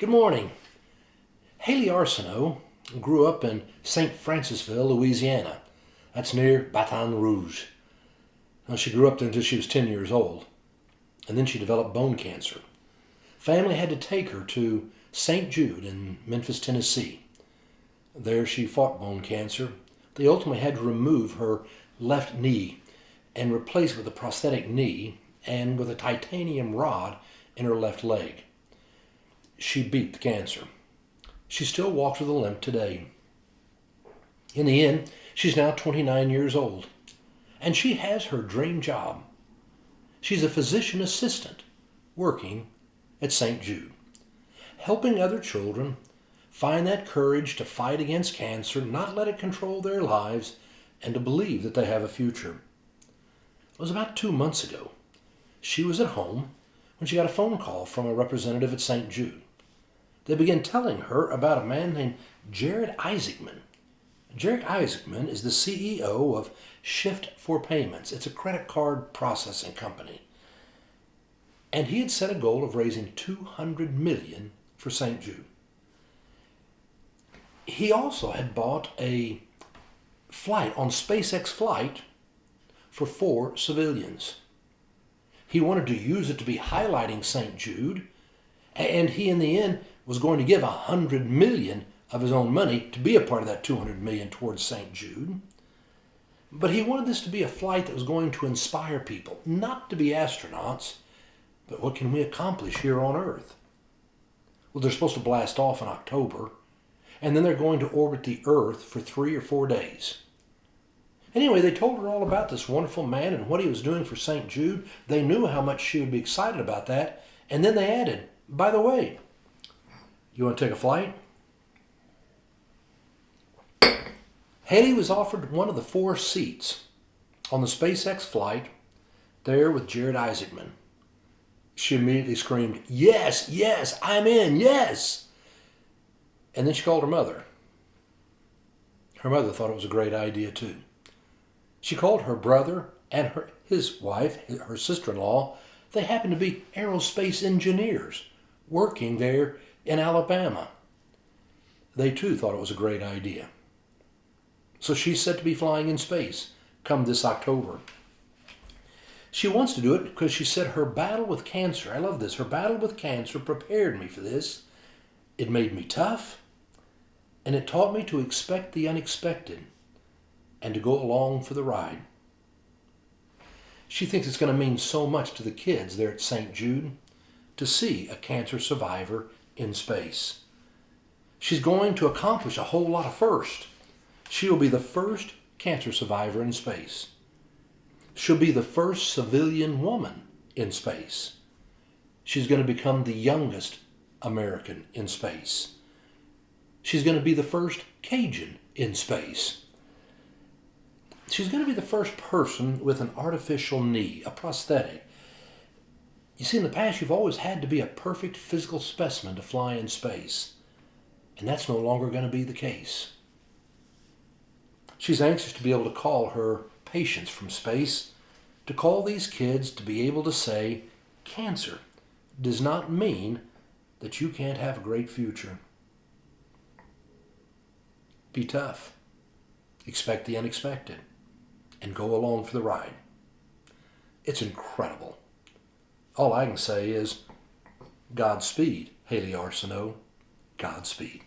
Good morning. Haley Arsenault grew up in St. Francisville, Louisiana. That's near Baton Rouge. Now, she grew up there until she was 10 years old, and then she developed bone cancer. Family had to take her to St. Jude in Memphis, Tennessee. There she fought bone cancer. They ultimately had to remove her left knee and replace it with a prosthetic knee and with a titanium rod in her left leg. She beat the cancer. She still walks with a limp today. In the end, she's now 29 years old, and she has her dream job. She's a physician assistant working at St. Jude, helping other children find that courage to fight against cancer, not let it control their lives, and to believe that they have a future. It was about 2 months ago. She was at home when she got a phone call from a representative at St. Jude. They began telling her about a man named Jared Isaacman. Jared Isaacman is the CEO of Shift for Payments. It's a credit card processing company. And he had set a goal of raising $200 million for St. Jude. He also had bought a flight on SpaceX flight for 4 civilians. He wanted to use it to be highlighting St. Jude, and he in the end was going to give $100 million of his own money to be a part of that $200 million towards St. Jude. But he wanted this to be a flight that was going to inspire people, not to be astronauts, but what can we accomplish here on Earth? Well, they're supposed to blast off in October, and then they're going to orbit the Earth for 3 or 4 days. Anyway, they told her all about this wonderful man and what he was doing for St. Jude. They knew how much she would be excited about that. And then they added, by the way, you want to take a flight? Haley was offered one of the 4 seats on the SpaceX flight there with Jared Isaacman. She immediately screamed, "Yes, yes, I'm in, yes!" And then she called her mother. Her mother thought it was a great idea too. She called her brother and his wife, her sister-in-law. They happened to be aerospace engineers working there in Alabama. They too thought it was a great idea. So she's set to be flying in space come this October. She wants to do it because she said her battle with cancer, I love this, her battle with cancer prepared me for this. It made me tough, and it taught me to expect the unexpected and to go along for the ride. She thinks it's going to mean so much to the kids there at St. Jude to see a cancer survivor in space. She's going to accomplish a whole lot of firsts. She will be the first cancer survivor in space. She'll be the first civilian woman in space. She's going to become the youngest American in space. She's going to be the first Cajun in space. She's going to be the first person with an artificial knee, a prosthetic. You see, in the past, you've always had to be a perfect physical specimen to fly in space. And that's no longer going to be the case. She's anxious to be able to call her patients from space, to call these kids to be able to say, cancer does not mean that you can't have a great future. Be tough. Expect the unexpected. And go along for the ride. It's incredible. All I can say is, Godspeed, Haley Arsenault. Godspeed.